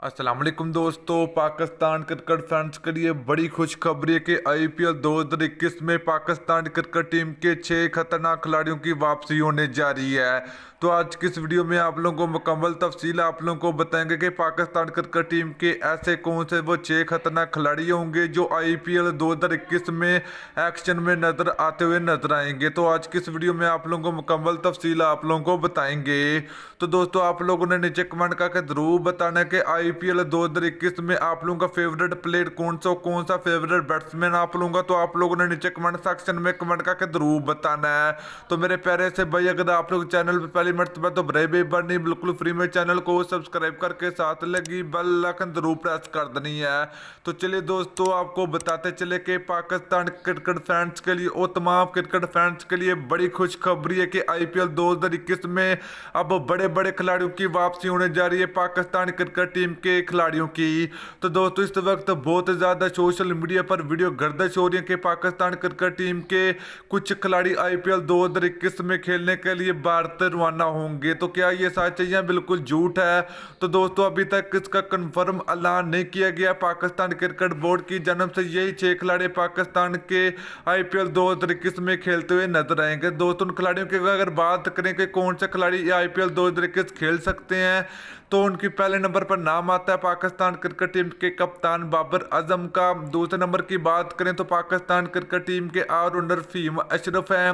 अस्सलाम वालेकुम दोस्तों। पाकिस्तान क्रिकेट फैंस के लिए बड़ी खुशखबरी है कि आईपीएल 2021 में पाकिस्तान क्रिकेट टीम के 6 खतरनाक खिलाड़ियों की वापसी होने जा रही है। तो आज की इस वीडियो में आप लोगों को मुकम्मल तफसील आप लोगों को बताएंगे कि पाकिस्तान क्रिकेट टीम के ऐसे कौन से वो 6 खतरनाक खिलाड़ी होंगे जो आईपीएल 2021 में एक्शन में नजर आते हुए नजर आएंगे। तो आज की इस वीडियो में आप लोगों को मुकम्मल तफसील आप लोगों को बताएंगे। तो दोस्तों आप लोगों ने नीचे कमेंट करके जरूर बताना कि आईपीएल 2021 में आप लोगों का फेवरेट प्लेयर कौन सा फेवरेट बैट्समैन आप लोगों का। तो आप लोगों ने नीचे कमेंट सेक्शन में कमेंट करके जरूर बताना है। तो मेरे प्यारे से भाई, अगर आप लोग चैनल पर पहली मरतबा तो बड़े नहीं बिल्कुल फ्री में चैनल को सब्सक्राइब करके साथ लगी बेल आइकन जरूर प्रेस कर देनी है। तो चलिए दोस्तों आपको बताते चले कि पाकिस्तान क्रिकेट फैंस के लिए और तमाम क्रिकेट फैंस के लिए बड़ी खुशखबरी है कि आईपीएल 2021 में अब बड़े बड़े खिलाड़ियों की वापसी होने जा रही है, पाकिस्तान क्रिकेट टीम के खिलाड़ियों की। तो दोस्तों इस वक्त बहुत ज़्यादा सोशल मीडिया पर वीडियो गर्दिश हो रही है कि पाकिस्तान क्रिकेट टीम के कुछ खिलाड़ी आईपीएल 2021 में खेलने के लिए भारत रवाना होंगे। तो क्या ये सच है या बिल्कुल झूठ है? तो दोस्तों अभी तक इसका कंफर्म ऐलान नहीं किया गया। पाकिस्तान क्रिकेट बोर्ड की जन्म से यही 6 खिलाड़ी पाकिस्तान के आईपीएल 2021 में खेलते हुए नजर आएंगे। दोस्तों उन खिलाड़ियों की अगर बात करें कि कौन से खिलाड़ी आईपीएल 2021 खेल सकते हैं, तो उनकी पहले नंबर पर नाम आता है पाकिस्तान क्रिकेट टीम के कप्तान बाबर आजम का। दूसरे नंबर की बात करें तो पाकिस्तान क्रिकेट टीम के ऑलराउंडर फहीम अशरफ हैं।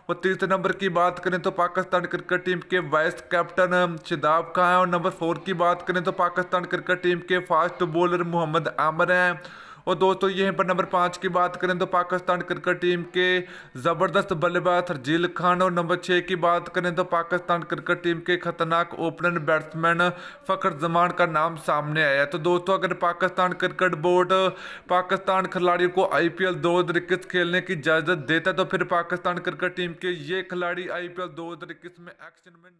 और तीसरे नंबर की बात करें तो पाकिस्तान क्रिकेट टीम के वाइस कैप्टन शादाब खान हैं। और नंबर 4 की बात करें तो पाकिस्तान क्रिकेट टीम के फास्ट बॉलर मोहम्मद आमिर हैं। और दोस्तों यहीं पर नंबर 5 की बात करें तो पाकिस्तान क्रिकेट टीम के ज़बरदस्त बल्लेबाज हरजील खान। और नंबर 6 की बात करें तो पाकिस्तान क्रिकेट टीम के खतरनाक ओपनर बैट्समैन फ़खर जमान का नाम सामने आया है। तो दोस्तों अगर पाकिस्तान क्रिकेट बोर्ड पाकिस्तान खिलाड़ियों को आईपीएल 2021 खेलने की इजाज़त देता है तो फिर पाकिस्तान क्रिकेट टीम के ये खिलाड़ी आईपीएल 2021 में एक्शन में